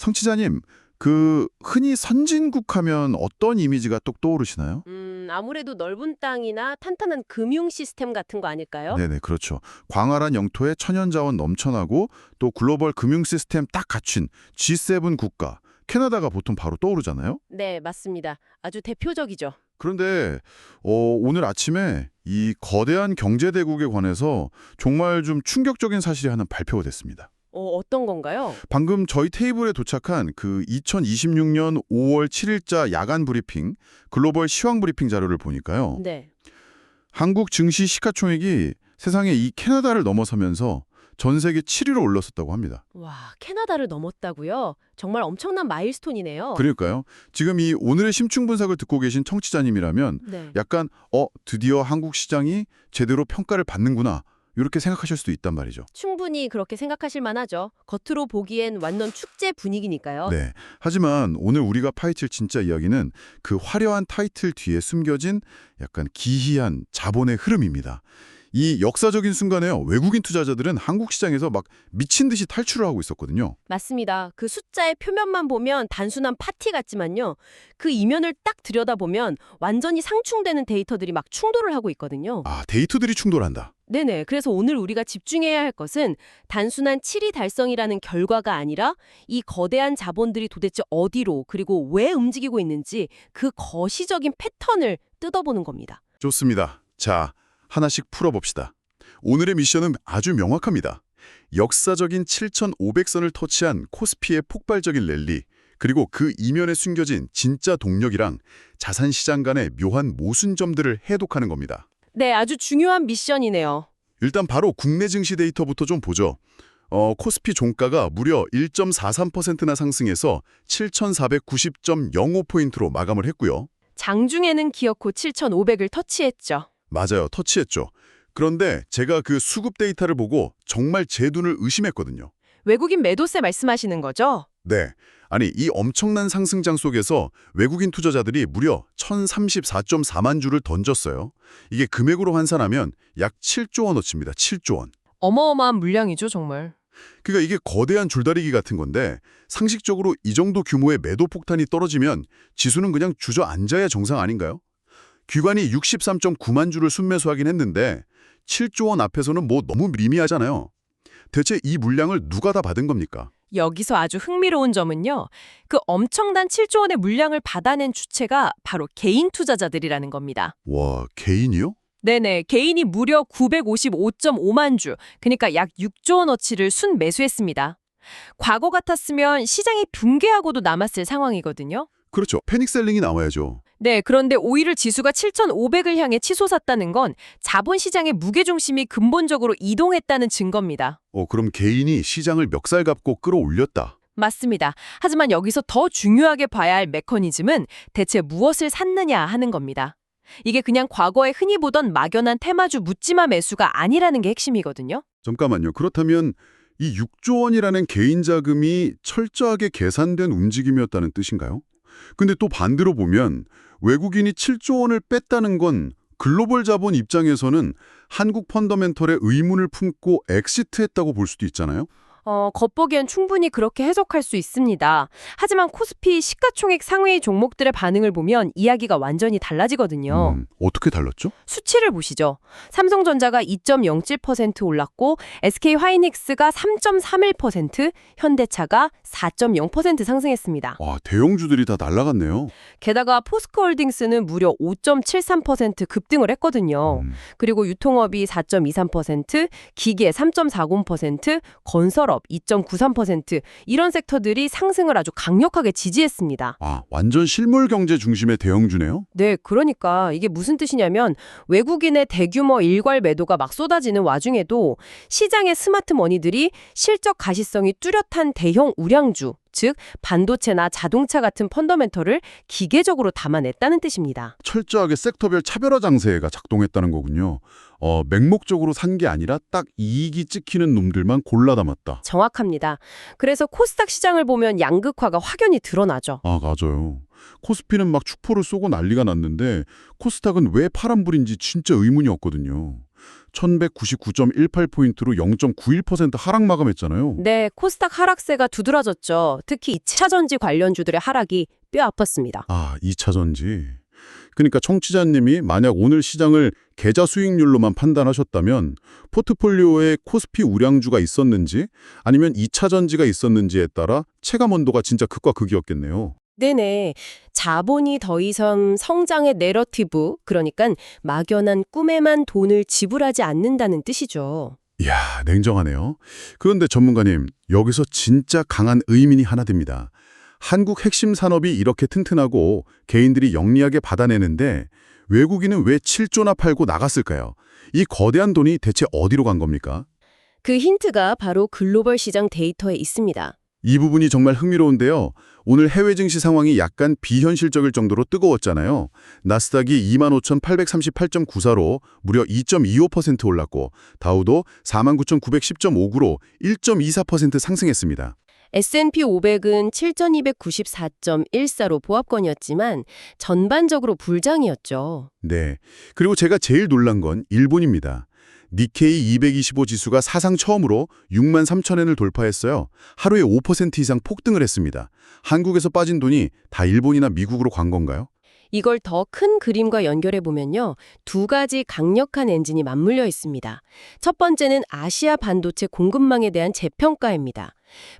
청취자님, 흔히 선진국 하면 어떤 이미지가 똑 떠오르시나요? 아무래도 넓은 땅이나 탄탄한 금융 시스템 같은 거 아닐까요? 네네, 그렇죠. 광활한 영토에 천연자원 넘쳐나고 또 글로벌 금융 시스템 딱 갖춘 G7 국가, 캐나다가 보통 바로 떠오르잖아요? 네, 맞습니다. 아주 대표적이죠. 그런데 오늘 아침에 이 거대한 경제대국에 관해서 정말 좀 충격적인 사실이 하나 발표가 됐습니다. 어떤 건가요? 방금 저희 테이블에 도착한 그 2026년 5월 7일자 야간 브리핑, 글로벌 시황 브리핑 자료를 보니까요. 네. 한국 증시 시가총액이 세상에 이 캐나다를 넘어서면서 전 세계 7위로 올랐었다고 합니다. 와, 캐나다를 넘었다고요? 정말 엄청난 마일스톤이네요. 그러니까요. 지금 이 오늘의 심층 분석을 듣고 계신 청취자님이라면 네. 약간 드디어 한국 시장이 제대로 평가를 받는구나. 이렇게 생각하실 수도 있단 말이죠. 충분히 그렇게 생각하실 만하죠. 겉으로 보기엔 완전 축제 분위기니까요. 네. 하지만 오늘 우리가 파헤칠 진짜 이야기는 그 화려한 타이틀 뒤에 숨겨진 약간 기이한 자본의 흐름입니다. 이 역사적인 순간에요. 외국인 투자자들은 한국 시장에서 막 미친 듯이 탈출을 하고 있었거든요. 맞습니다. 그 숫자의 표면만 보면 단순한 파티 같지만요. 그 이면을 딱 들여다보면 완전히 상충되는 데이터들이 막 충돌을 하고 있거든요. 아, 데이터들이 충돌한다. 네네. 그래서 오늘 우리가 집중해야 할 것은 단순한 7위 달성이라는 결과가 아니라 이 거대한 자본들이 도대체 어디로 그리고 왜 움직이고 있는지 그 거시적인 패턴을 뜯어보는 겁니다. 좋습니다. 자, 하나씩 풀어봅시다. 오늘의 미션은 아주 명확합니다. 역사적인 7,500선을 터치한 코스피의 폭발적인 랠리, 그리고 그 이면에 숨겨진 진짜 동력이랑 자산시장 간의 묘한 모순점들을 해독하는 겁니다. 네, 아주 중요한 미션이네요. 일단 바로 국내 증시 데이터부터 좀 보죠. 코스피 종가가 무려 1.43%나 상승해서 7,490.05포인트로 마감을 했고요. 장중에는 기어코 7,500을 터치했죠. 맞아요. 터치했죠. 그런데 제가 그 수급 데이터를 보고 정말 제 눈을 의심했거든요. 외국인 매도세 말씀하시는 거죠? 네. 아니, 이 엄청난 상승장 속에서 외국인 투자자들이 무려 1,034.4만 주를 던졌어요. 이게 금액으로 환산하면 약 7조 원어치입니다. 7조 원. 어마어마한 물량이죠, 정말. 그러니까 이게 거대한 줄다리기 같은 건데 상식적으로 이 정도 규모의 매도 폭탄이 떨어지면 지수는 그냥 주저앉아야 정상 아닌가요? 기관이 63.9만 주를 순매수하긴 했는데 7조 원 앞에서는 뭐 너무 미미하잖아요. 대체 이 물량을 누가 다 받은 겁니까? 여기서 아주 흥미로운 점은요. 그 엄청난 7조 원의 물량을 받아낸 주체가 바로 개인 투자자들이라는 겁니다. 와, 개인이요? 네네, 개인이 무려 955.5만 주, 그러니까 약 6조 원어치를 순매수했습니다. 과거 같았으면 시장이 붕괴하고도 남았을 상황이거든요. 그렇죠. 패닉셀링이 나와야죠. 네, 그런데 오히려 지수가 7,500을 향해 치솟았다는 건 자본시장의 무게중심이 근본적으로 이동했다는 증거입니다. 그럼 개인이 시장을 멱살 잡고 끌어올렸다. 맞습니다. 하지만 여기서 더 중요하게 봐야 할 메커니즘은 대체 무엇을 샀느냐 하는 겁니다. 이게 그냥 과거에 흔히 보던 막연한 테마주 묻지마 매수가 아니라는 게 핵심이거든요. 잠깐만요. 그렇다면 이 6조 원이라는 개인 자금이 철저하게 계산된 움직임이었다는 뜻인가요? 근데 또 반대로 보면 외국인이 7조 원을 뺐다는 건 글로벌 자본 입장에서는 한국 펀더멘털에 의문을 품고 엑시트했다고 볼 수도 있잖아요. 겉보기엔 충분히 그렇게 해석할 수 있습니다. 하지만 코스피 시가총액 상위 종목들의 반응을 보면 이야기가 완전히 달라지거든요. 어떻게 달랐죠? 수치를 보시죠. 삼성전자가 2.07% 올랐고 SK하이닉스가 3.31%, 현대차가 4.0% 상승했습니다. 와, 대형주들이 다 날아갔네요. 게다가 포스코홀딩스는 무려 5.73% 급등을 했거든요. 그리고 유통업이 4.23%, 기계 3.40%, 건설업 2.93% 이런 섹터들이 상승을 아주 강력하게 지지했습니다. 아, 완전 실물 경제 중심의 대형주네요? 네, 그러니까 이게 무슨 뜻이냐면 외국인의 대규모 일괄 매도가 막 쏟아지는 와중에도 시장의 스마트 머니들이 실적 가시성이 뚜렷한 대형 우량주, 즉 반도체나 자동차 같은 펀더멘털을 기계적으로 담아냈다는 뜻입니다. 철저하게 섹터별 차별화 장세가 작동했다는 거군요. 맹목적으로 산 게 아니라 딱 이익이 찍히는 놈들만 골라 담았다. 정확합니다. 그래서 코스닥 시장을 보면 양극화가 확연히 드러나죠. 아, 맞아요. 코스피는 막 축포를 쏘고 난리가 났는데 코스닥은 왜 파란불인지 진짜 의문이었거든요. 1199.18포인트로 0.91% 하락 마감했잖아요. 네, 코스닥 하락세가 두드러졌죠. 특히 2차 전지 관련주들의 하락이 뼈 아팠습니다. 아, 2차 전지. 그러니까 청취자님이 만약 오늘 시장을 계좌 수익률로만 판단하셨다면 포트폴리오에 코스피 우량주가 있었는지 아니면 2차 전지가 있었는지에 따라 체감 온도가 진짜 극과 극이었겠네요. 네네. 자본이 더 이상 성장의 내러티브, 그러니까 막연한 꿈에만 돈을 지불하지 않는다는 뜻이죠. 이야, 냉정하네요. 그런데 전문가님, 여기서 진짜 강한 의문이 하나 듭니다. 한국 핵심 산업이 이렇게 튼튼하고 개인들이 영리하게 받아내는데 외국인은 왜 7조나 팔고 나갔을까요? 이 거대한 돈이 대체 어디로 간 겁니까? 그 힌트가 바로 글로벌 시장 데이터에 있습니다. 이 부분이 정말 흥미로운데요. 오늘 해외 증시 상황이 약간 비현실적일 정도로 뜨거웠잖아요. 나스닥이 25,838.94로 무려 2.25% 올랐고 다우도 49,910.59로 1.24% 상승했습니다. S&P 500은 7,294.14로 보합권이었지만 전반적으로 불장이었죠. 네. 그리고 제가 제일 놀란 건 일본입니다. 니케이 225 지수가 사상 처음으로 63,000엔을 돌파했어요. 하루에 5% 이상 폭등을 했습니다. 한국에서 빠진 돈이 다 일본이나 미국으로 간 건가요? 이걸 더 큰 그림과 연결해 보면요. 두 가지 강력한 엔진이 맞물려 있습니다. 첫 번째는 아시아 반도체 공급망에 대한 재평가입니다.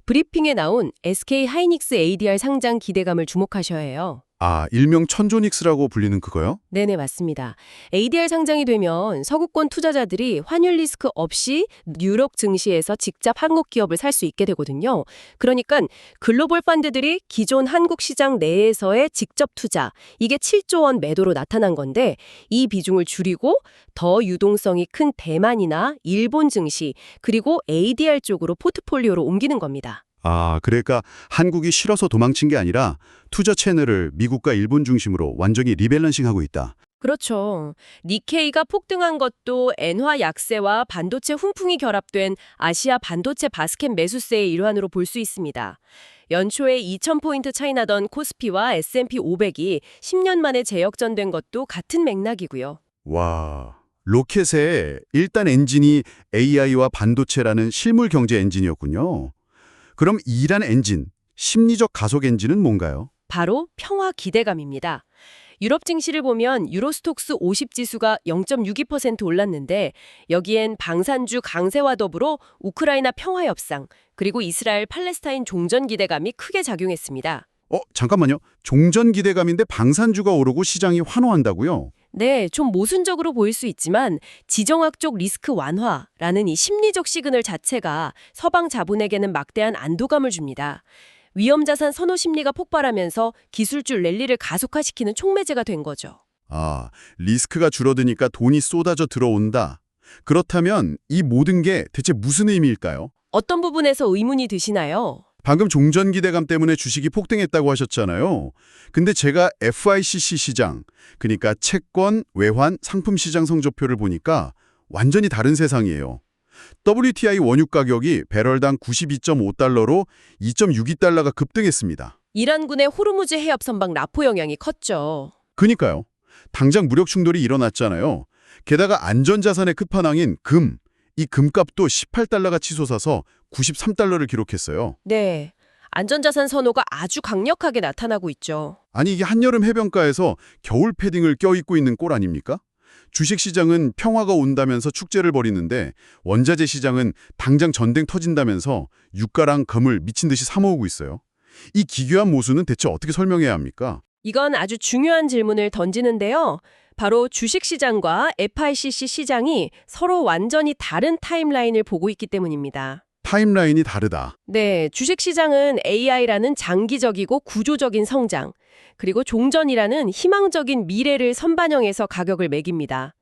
브리핑에 나온 SK 하이닉스 ADR 상장 기대감을 주목하셔야 해요. 아, 일명 천조닉스라고 불리는 그거요? 네네, 맞습니다. ADR 상장이 되면 서구권 투자자들이 환율 리스크 없이 유럽 증시에서 직접 한국 기업을 살 수 있게 되거든요. 그러니까 글로벌 펀드들이 기존 한국 시장 내에서의 직접 투자, 이게 7조 원 매도로 나타난 건데 이 비중을 줄이고 더 유동성이 큰 대만이나 일본 증시, 그리고 ADR 쪽으로 포트폴리오로 옮기는 겁니다. 아, 그러니까 한국이 싫어서 도망친 게 아니라 투자 채널을 미국과 일본 중심으로 완전히 리밸런싱하고 있다. 그렇죠. 니케이가 폭등한 것도 엔화 약세와 반도체 훈풍이 결합된 아시아 반도체 바스켓 매수세의 일환으로 볼 수 있습니다. 연초에 2,000포인트 차이 나던 코스피와 S&P 500이 10년 만에 재역전된 것도 같은 맥락이고요. 와, 로켓의 일단 엔진이 AI와 반도체라는 실물 경제 엔진이었군요. 그럼 이란 엔진, 심리적 가속 엔진은 뭔가요? 바로 평화 기대감입니다. 유럽 증시를 보면 유로스톡스 50 지수가 0.62% 올랐는데 여기엔 방산주 강세와 더불어 우크라이나 평화 협상, 그리고 이스라엘 팔레스타인 종전 기대감이 크게 작용했습니다. 잠깐만요. 종전 기대감인데 방산주가 오르고 시장이 환호한다고요? 네, 좀 모순적으로 보일 수 있지만 지정학적 리스크 완화라는 이 심리적 시그널 자체가 서방 자본에게는 막대한 안도감을 줍니다. 위험자산 선호 심리가 폭발하면서 기술주 랠리를 가속화시키는 촉매제가 된 거죠. 아, 리스크가 줄어드니까 돈이 쏟아져 들어온다. 그렇다면 이 모든 게 대체 무슨 의미일까요? 어떤 부분에서 의문이 드시나요? 방금 종전 기대감 때문에 주식이 폭등했다고 하셨잖아요. 근데 제가 FICC 시장, 그러니까 채권, 외환, 상품 시장 성적표를 보니까 완전히 다른 세상이에요. WTI 원유 가격이 배럴당 92.5달러로 2.62달러가 급등했습니다. 이란군의 호르무즈 해협 선박 납포 영향이 컸죠. 그니까요. 당장 무력 충돌이 일어났잖아요. 게다가 안전자산의 끝판왕인 금, 이 금값도 18달러가 치솟아서 93달러를 기록했어요. 네, 안전자산 선호가 아주 강력하게 나타나고 있죠. 아니 이게 한여름 해변가에서 겨울 패딩을 껴입고 있는 꼴 아닙니까? 주식시장은 평화가 온다면서 축제를 벌이는데 원자재 시장은 당장 전쟁 터진다면서 유가랑 금을 미친 듯이 사모으고 있어요. 이 기괴한 모순은 대체 어떻게 설명해야 합니까? 이건 아주 중요한 질문을 던지는데요. 바로 주식시장과 FICC 시장이 서로 완전히 다른 타임라인을 보고 있기 때문입니다. 타임라인이 다르다. 네, 주식시장은 AI라는 장기적이고 구조적인 성장, 그리고 종전이라는 희망적인 미래를 선반영해서 가격을 매깁니다.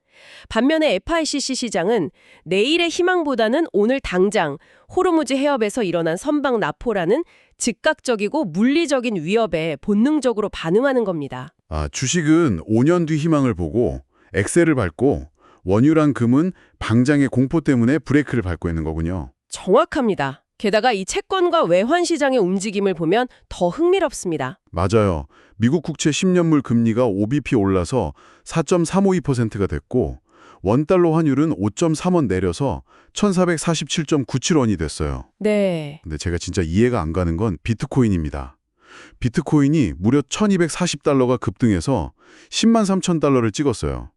반면에 FICC 시장은 내일의 희망보다는 오늘 당장 호르무즈 해협에서 일어난 선박 납포라는 즉각적이고 물리적인 위협에 본능적으로 반응하는 겁니다. 아, 주식은 5년 뒤 희망을 보고 엑셀을 밟고 원유랑 금은 방장의 공포 때문에 브레이크를 밟고 있는 거군요. 정확합니다. 게다가 이 채권과 외환 시장의 움직임을 보면 더 흥미롭습니다. 맞아요. 미국 국채 10년물 금리가 5bp 올라서 4.352%가 됐고 원달러 환율은 5.3원 내려서 1447.97원이 됐어요. 네. 근데 제가 진짜 이해가 안 가는 건 비트코인입니다. 비트코인이 무려 1240달러가 급등해서 10만 3천 달러를 찍었어요.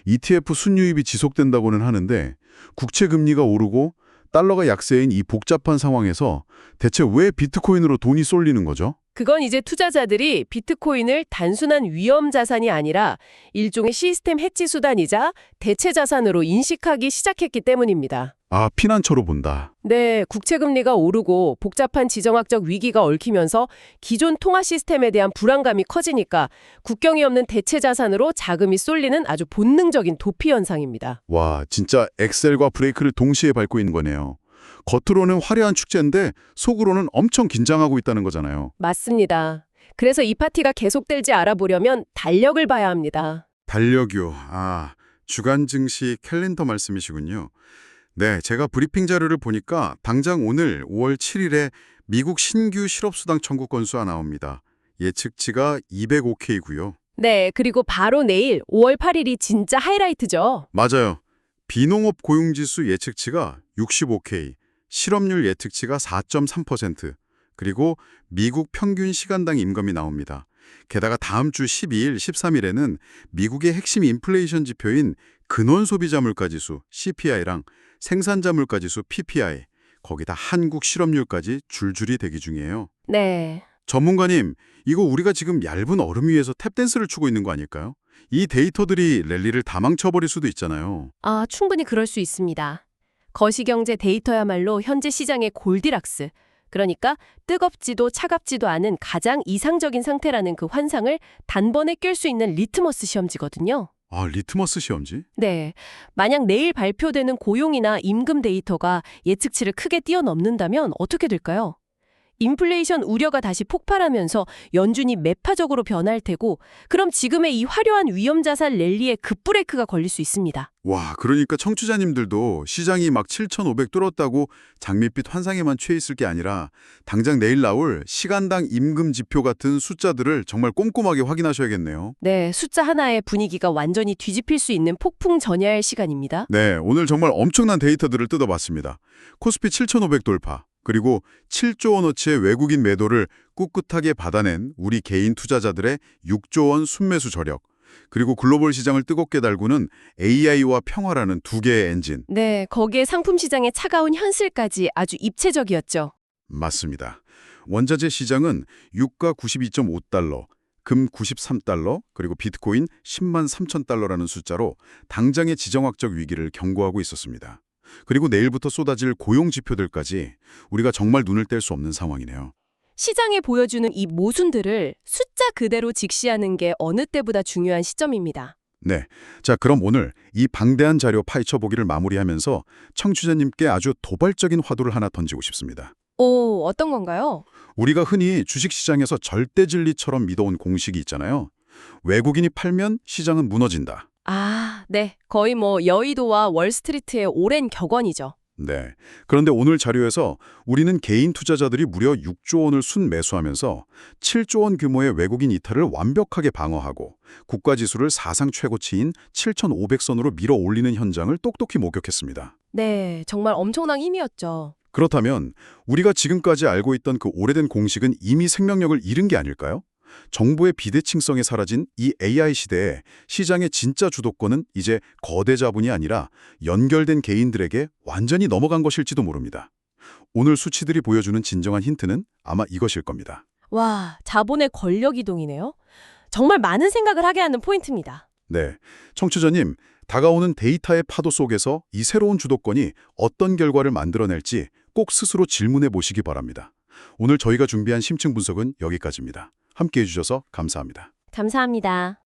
ETF 순유입이 지속된다고는 하는데 국채 금리가 오르고 달러가 약세인 이 복잡한 상황에서 대체 왜 비트코인으로 돈이 쏠리는 거죠? 그건 이제 투자자들이 비트코인을 단순한 위험 자산이 아니라 일종의 시스템 해치 수단이자 대체 자산으로 인식하기 시작했기 때문입니다. 아, 피난처로 본다. 네, 국채 금리가 오르고 복잡한 지정학적 위기가 얽히면서 기존 통화 시스템에 대한 불안감이 커지니까 국경이 없는 대체 자산으로 자금이 쏠리는 아주 본능적인 도피 현상입니다. 와, 진짜 엑셀과 브레이크를 동시에 밟고 있는 거네요. 겉으로는 화려한 축제인데 속으로는 엄청 긴장하고 있다는 거잖아요. 맞습니다. 그래서 이 파티가 계속될지 알아보려면 달력을 봐야 합니다. 달력요. 아, 주간 증시 캘린더 말씀이시군요. 네, 제가 브리핑 자료를 보니까 당장 오늘 5월 7일에 미국 신규 실업수당 청구 건수가 나옵니다. 예측치가 205K고요. 네, 그리고 바로 내일 5월 8일이 진짜 하이라이트죠. 맞아요. 비농업 고용지수 예측치가 65K, 실업률 예측치가 4.3%, 그리고 미국 평균 시간당 임금이 나옵니다. 게다가 다음 주 12일, 13일에는 미국의 핵심 인플레이션 지표인 근원 소비자 물가지수 CPI랑 생산자 물가지수 PPI, 거기다 한국 실업률까지 줄줄이 대기 중이에요. 네. 전문가님, 이거 우리가 지금 얇은 얼음 위에서 탭댄스를 추고 있는 거 아닐까요? 이 데이터들이 랠리를 다 망쳐버릴 수도 있잖아요. 아, 충분히 그럴 수 있습니다. 거시경제 데이터야말로 현재 시장의 골디락스. 그러니까 뜨겁지도 차갑지도 않은 가장 이상적인 상태라는 그 환상을 단번에 깰 수 있는 리트머스 시험지거든요. 아, 리트머스 시험지? 네. 만약 내일 발표되는 고용이나 임금 데이터가 예측치를 크게 뛰어넘는다면 어떻게 될까요? 인플레이션 우려가 다시 폭발하면서 연준이 매파적으로 변할 테고 그럼 지금의 이 화려한 위험자산 랠리에 급브레이크가 걸릴 수 있습니다. 와, 그러니까 청취자님들도 시장이 막 7,500 뚫었다고 장밋빛 환상에만 취해 있을 게 아니라 당장 내일 나올 시간당 임금 지표 같은 숫자들을 정말 꼼꼼하게 확인하셔야겠네요. 네, 숫자 하나의 분위기가 완전히 뒤집힐 수 있는 폭풍 전야의 시간입니다. 네, 오늘 정말 엄청난 데이터들을 뜯어봤습니다. 코스피 7,500 돌파, 그리고 7조 원어치의 외국인 매도를 꿋꿋하게 받아낸 우리 개인 투자자들의 6조 원 순매수 저력, 그리고 글로벌 시장을 뜨겁게 달구는 AI와 평화라는 두 개의 엔진. 네, 거기에 상품 시장의 차가운 현실까지 아주 입체적이었죠. 맞습니다. 원자재 시장은 유가 92.5달러, 금 93달러, 그리고 비트코인 10만 3천 달러라는 숫자로 당장의 지정학적 위기를 경고하고 있었습니다. 그리고 내일부터 쏟아질 고용 지표들까지 우리가 정말 눈을 뗄 수 없는 상황이네요. 시장에 보여주는 이 모순들을 숫자 그대로 직시하는 게 어느 때보다 중요한 시점입니다. 네, 자 그럼 오늘 이 방대한 자료 파헤쳐보기를 마무리하면서 청취자님께 아주 도발적인 화두를 하나 던지고 싶습니다. 오, 어떤 건가요? 우리가 흔히 주식시장에서 절대 진리처럼 믿어온 공식이 있잖아요. 외국인이 팔면 시장은 무너진다. 아, 네. 거의 여의도와 월스트리트의 오랜 격언이죠. 네. 그런데 오늘 자료에서 우리는 개인 투자자들이 무려 6조 원을 순매수하면서 7조 원 규모의 외국인 이탈을 완벽하게 방어하고 국가지수를 사상 최고치인 7,500선으로 밀어 올리는 현장을 똑똑히 목격했습니다. 네, 정말 엄청난 힘이었죠. 그렇다면 우리가 지금까지 알고 있던 그 오래된 공식은 이미 생명력을 잃은 게 아닐까요? 정부의 비대칭성에 사라진 이 AI 시대에 시장의 진짜 주도권은 이제 거대 자본이 아니라 연결된 개인들에게 완전히 넘어간 것일지도 모릅니다. 오늘 수치들이 보여주는 진정한 힌트는 아마 이것일 겁니다. 와, 자본의 권력 이동이네요. 정말 많은 생각을 하게 하는 포인트입니다. 네, 청취자님, 다가오는 데이터의 파도 속에서 이 새로운 주도권이 어떤 결과를 만들어낼지 꼭 스스로 질문해 보시기 바랍니다. 오늘 저희가 준비한 심층 분석은 여기까지입니다. 함께해 주셔서 감사합니다. 감사합니다.